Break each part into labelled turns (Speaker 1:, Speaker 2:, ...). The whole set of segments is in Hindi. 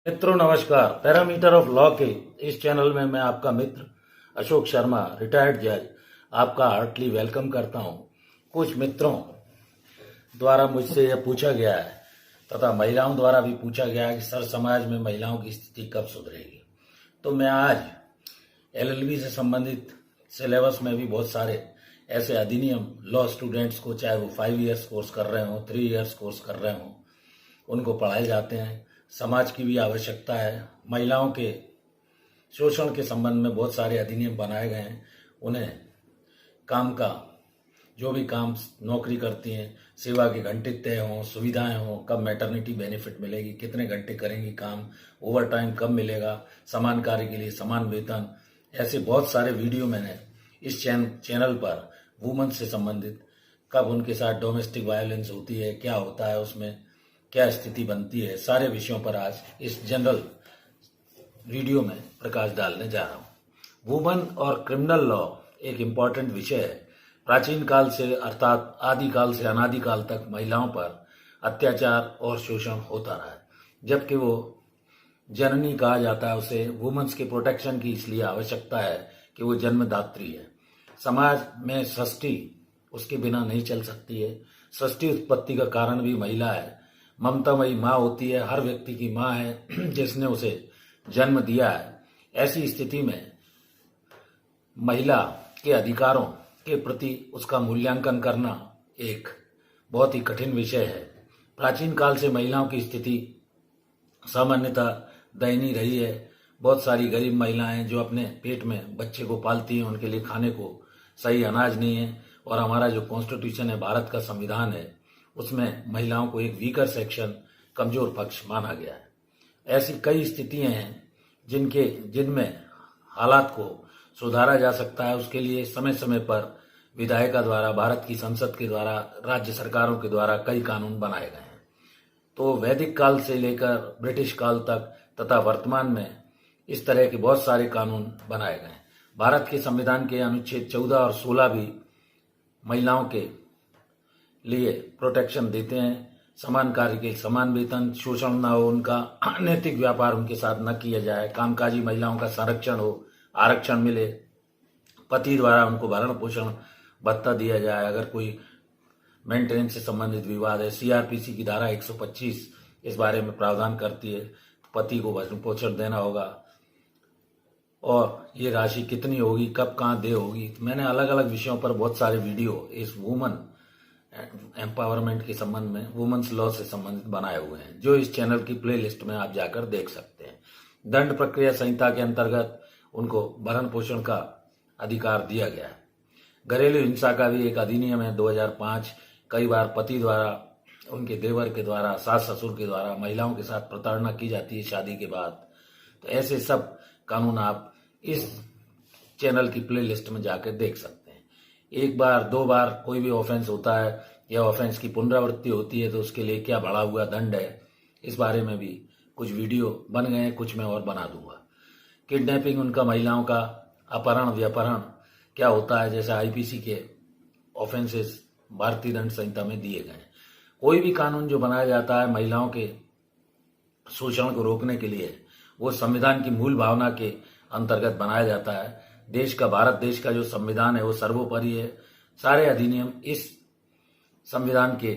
Speaker 1: मित्रों नमस्कार। पैरामीटर ऑफ लॉ के इस चैनल में मैं आपका मित्र अशोक शर्मा रिटायर्ड जज आपका हार्टली वेलकम करता हूं। कुछ मित्रों द्वारा मुझसे यह पूछा गया है तथा महिलाओं द्वारा भी पूछा गया है कि सर समाज में महिलाओं की स्थिति कब सुधरेगी। तो मैं आज एलएलबी से संबंधित सिलेबस में भी बहुत सारे ऐसे अधिनियम लॉ स्टूडेंट्स को, चाहे वो 5 इयर्स कोर्स कर रहे हों, 3 इयर्स कोर्स कर रहे हों, उनको पढ़ाए जाते हैं। समाज की भी आवश्यकता है। महिलाओं के शोषण के संबंध में बहुत सारे अधिनियम बनाए गए हैं। उन्हें काम का जो भी काम नौकरी करती हैं, सेवा के घंटे तय हों, सुविधाएं हों, कब मैटरनिटी बेनिफिट मिलेगी, कितने घंटे करेंगी काम, ओवर टाइम कब मिलेगा, समान कार्य के लिए समान वेतन, ऐसे बहुत सारे वीडियो मैंने इस चैनल पर वुमन से संबंधित, कब उनके साथ डोमेस्टिक वायलेंस होती है, क्या होता है, उसमें क्या स्थिति बनती है, सारे विषयों पर आज इस जनरल वीडियो में प्रकाश डालने जा रहा हूं। वुमन और क्रिमिनल लॉ एक इम्पॉर्टेंट विषय है। प्राचीन काल से अर्थात आदिकाल से अनादिकाल तक महिलाओं पर अत्याचार और शोषण होता रहा है। जबकि वो जननी कहा जाता है उसे, वुमेन्स के प्रोटेक्शन की इसलिए आवश्यकता है कि वो जन्मदात्री है। समाज में सृष्टि उसके बिना नहीं चल सकती है। सृष्टि उत्पत्ति का कारण भी महिला है। ममतामयी माँ होती है, हर व्यक्ति की माँ है जिसने उसे जन्म दिया है। ऐसी स्थिति में महिला के अधिकारों के प्रति उसका मूल्यांकन करना एक बहुत ही कठिन विषय है। प्राचीन काल से महिलाओं की स्थिति सामान्यतः दयनीय रही है। बहुत सारी गरीब महिलाएं जो अपने पेट में बच्चे को पालती हैं, उनके लिए खाने को सही अनाज नहीं है। और हमारा जो कॉन्स्टिट्यूशन है, भारत का संविधान है, उसमें महिलाओं को एक वीकर सेक्शन, कमजोर पक्ष माना गया है। ऐसी कई स्थितियां हैं जिनमें हालात को सुधारा जा सकता है। उसके लिए समय समय पर विधायिका द्वारा, भारत की संसद के द्वारा, राज्य सरकारों के द्वारा कई कानून बनाए गए हैं। तो वैदिक काल से लेकर ब्रिटिश काल तक तथा वर्तमान में इस तरह के बहुत सारे कानून बनाए गए हैं। भारत के संविधान के अनुच्छेद 14 और 16 भी महिलाओं के लिए प्रोटेक्शन देते हैं। समान कार्य के समान वेतन, शोषण न हो उनका, अनैतिक व्यापार उनके साथ न किया जाए, कामकाजी महिलाओं का संरक्षण हो, आरक्षण मिले, पति द्वारा उनको भरण पोषण भत्ता दिया जाए। अगर कोई मेंटेनेंस से संबंधित विवाद है, सीआरपीसी की धारा 125 इस बारे में प्रावधान करती है। पति को भरण पोषण देना होगा और ये राशि कितनी होगी, कब कहाँ दे होगी। मैंने अलग अलग विषयों पर बहुत सारे वीडियो इस वुमन एम्पावरमेंट के संबंध में, वुमेन्स लॉ से संबंधित बनाए हुए हैं, जो इस चैनल की प्लेलिस्ट में आप जाकर देख सकते हैं। दंड प्रक्रिया संहिता के अंतर्गत उनको भरण पोषण का अधिकार दिया गया है। घरेलू हिंसा का भी एक अधिनियम है 2005। कई बार पति द्वारा, उनके देवर के द्वारा, सास ससुर के द्वारा महिलाओं के साथ प्रताड़ना की जाती है शादी के बाद। तो ऐसे सब कानून आप इस चैनल की प्लेलिस्ट में जाकर देख सकते हैं। एक बार, 2 बार कोई भी ऑफेंस होता है या ऑफेंस की पुनरावृत्ति होती है तो उसके लिए क्या बढ़ा हुआ दंड है, इस बारे में भी कुछ वीडियो बन गए हैं, कुछ मैं और बना दूंगा। किडनैपिंग, उनका महिलाओं का अपहरण व्यपहरण क्या होता है, जैसे आईपीसी के ऑफेंसेस भारतीय दंड संहिता में दिए गए हैं। कोई भी कानून जो बनाया जाता है महिलाओं के शोषण को रोकने के लिए, वो संविधान की मूल भावना के अंतर्गत बनाया जाता है। देश का, भारत देश का जो संविधान है वो सर्वोपरि है। सारे अधिनियम इस संविधान के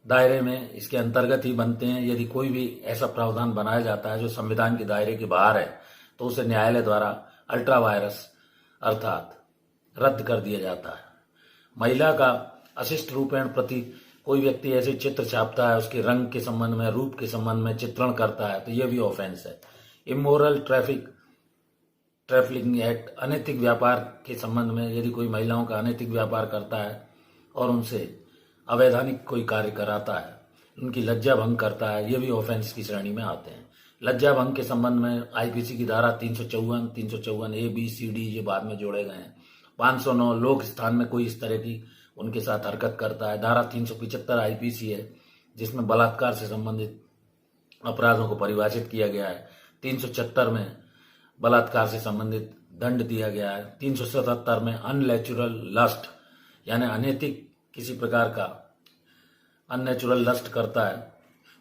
Speaker 1: दायरे में, इसके अंतर्गत ही बनते हैं। यदि कोई भी ऐसा प्रावधान बनाया जाता है जो संविधान के दायरे के बाहर है तो उसे न्यायालय द्वारा अल्ट्रा वायरस अर्थात रद्द कर दिया जाता है। महिला का अशिष्ट रूपेण प्रति कोई व्यक्ति ऐसे चित्र छापता है, उसके रंग के संबंध में, रूप के संबंध में चित्रण करता है, तो यह भी ऑफेंस है। इमोरल ट्रैफिकिंग एक्ट, अनैतिक व्यापार के संबंध में यदि कोई महिलाओं का अनैतिक व्यापार करता है और उनसे अवैधानिक कोई कार्य कराता है, उनकी लज्जा भंग करता है, ये भी ऑफेंस की श्रेणी में आते हैं। लज्जा भंग के संबंध में आईपीसी की धारा 354 ए बी सी डी ये बाद में जोड़े गए हैं। 509 लोक स्थान में कोई इस तरह की उनके साथ हरकत करता है। धारा 375 आईपीसी है जिसमें बलात्कार से संबंधित अपराधों को परिभाषित किया गया है। 376 में बलात्कार से संबंधित दंड दिया गया है। 377 में अननेचुरल लस्ट, यानी अनैतिक किसी प्रकार का अननेचुरल लस्ट करता है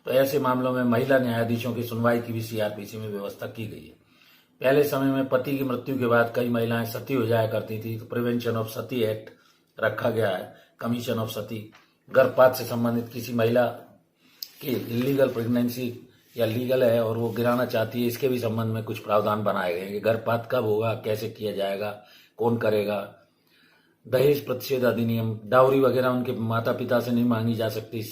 Speaker 1: तो ऐसे मामलों में महिला न्यायाधीशों की सुनवाई की भी सीआरपीसी में व्यवस्था की गई है। पहले समय में पति की मृत्यु के बाद कई महिलाएं सती हो जाया करती थी, तो प्रिवेंशन ऑफ सती एक्ट रखा गया है। कमीशन ऑफ सती, गर्भपात से संबंधित किसी महिला की इलीगल प्रेगनेंसी या लीगल है और वो गिराना चाहती है, इसके भी संबंध में कुछ प्रावधान बनाए गए हैं कि गर्भपात कब होगा, कैसे किया जाएगा, कौन करेगा। दहेज प्रतिषेध अधिनियम, डाउरी वगैरह उनके माता पिता से नहीं मांगी जा सकती।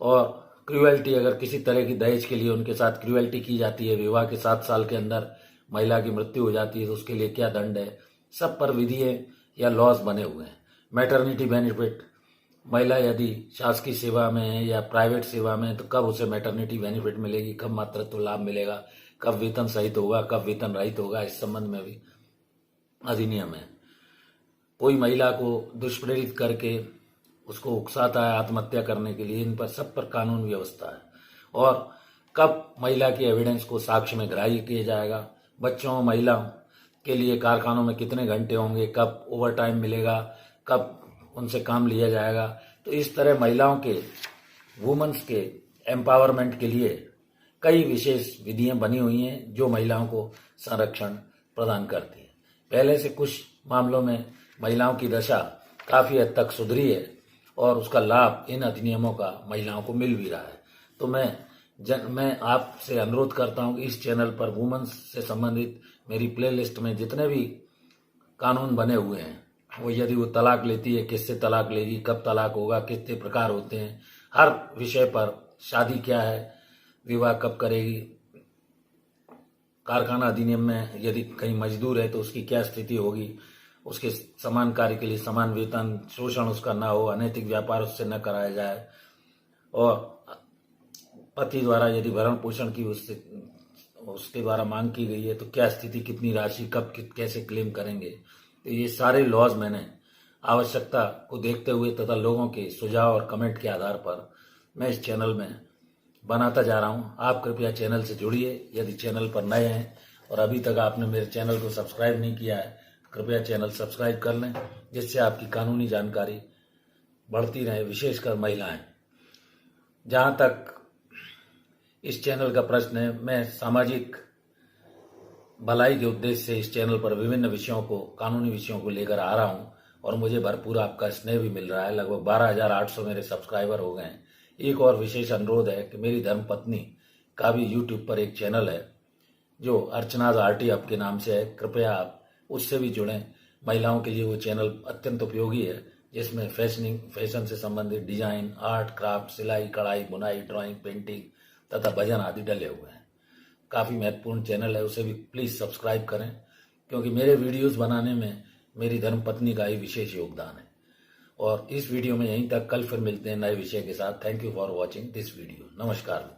Speaker 1: और क्रूएल्टी, अगर किसी तरह की दहेज के लिए उनके साथ क्रूएल्टी की जाती है, विवाह के 7 साल के अंदर महिला की मृत्यु हो जाती है तो उसके लिए क्या दंड है, सब पर विधियां या लॉज बने हुए हैं। मैटरनिटी बेनिफिट, महिला यदि शासकीय सेवा में है या प्राइवेट सेवा में है तो कब उसे मैटरनिटी बेनिफिट मिलेगी, कब मातृत्व लाभ मिलेगा, कब वेतन सहित होगा, कब वेतन रहित होगा, इस संबंध में भी अधिनियम है। कोई महिला को दुष्प्रेरित करके उसको उकसाता है आत्महत्या करने के लिए, इन पर सब पर कानून व्यवस्था है। और कब महिला की एविडेंस को साक्ष्य में ग्राह्य किया जाएगा, बच्चों महिला के लिए कारखानों में कितने घंटे होंगे, कब ओवर टाइम मिलेगा, कब उनसे काम लिया जाएगा। तो इस तरह महिलाओं के, वुमेन्स के एम्पावरमेंट के लिए कई विशेष विधियां बनी हुई हैं जो महिलाओं को संरक्षण प्रदान करती है। पहले से कुछ मामलों में महिलाओं की दशा काफी हद तक सुधरी है और उसका लाभ इन अधिनियमों का महिलाओं को मिल भी रहा है। तो मैं आपसे अनुरोध करता हूं कि इस चैनल पर वुमेन्स से संबंधित मेरी प्लेलिस्ट में जितने भी कानून बने हुए हैं, वो यदि वो तलाक लेती है, किससे तलाक लेगी, कब तलाक होगा, कितने प्रकार होते हैं, हर विषय पर, शादी क्या है, विवाह कब करेगी, कारखाना अधिनियम में यदि कहीं मजदूर है तो उसकी क्या स्थिति होगी, उसके समान कार्य के लिए समान वेतन, शोषण उसका ना हो, अनैतिक व्यापार उससे न कराया जाए, और पति द्वारा यदि भरण पोषण की उसके द्वारा मांग की गई है तो क्या स्थिति, कितनी राशि, कब कैसे क्लेम करेंगे। तो ये सारे लॉज मैंने आवश्यकता को देखते हुए तथा लोगों के सुझाव और कमेंट के आधार पर मैं इस चैनल में बनाता जा रहा हूं। आप कृपया चैनल से जुड़िए। यदि चैनल पर नए हैं और अभी तक आपने मेरे चैनल को सब्सक्राइब नहीं किया है, कृपया चैनल सब्सक्राइब कर लें, जिससे आपकी कानूनी जानकारी बढ़ती रहे, विशेषकर महिलाएं। जहां तक इस चैनल का प्रश्न है, मैं सामाजिक भलाई के उद्देश्य से इस चैनल पर विभिन्न विषयों को, कानूनी विषयों को लेकर आ रहा हूं और मुझे भरपूर आपका स्नेह भी मिल रहा है। लगभग 12,800 मेरे सब्सक्राइबर हो गए हैं। एक और विशेष अनुरोध है कि मेरी धर्मपत्नी का भी यूट्यूब पर एक चैनल है जो अर्चनाज आरटी हब के नाम से है, कृपया आप उससे भी जुड़ें। महिलाओं के लिए वो चैनल अत्यंत उपयोगी है, जिसमें फैशन से संबंधित डिजाइन, आर्ट, क्राफ्ट, सिलाई, कढ़ाई, बुनाई, ड्राइंग, पेंटिंग तथा भजन आदि डले हुए हैं। काफी महत्वपूर्ण चैनल है, उसे भी प्लीज सब्सक्राइब करें, क्योंकि मेरे वीडियोस बनाने में मेरी धर्मपत्नी का ही विशेष योगदान है। और इस वीडियो में यहीं तक, कल फिर मिलते हैं नए विषय के साथ। Thank you for watching this video. नमस्कार।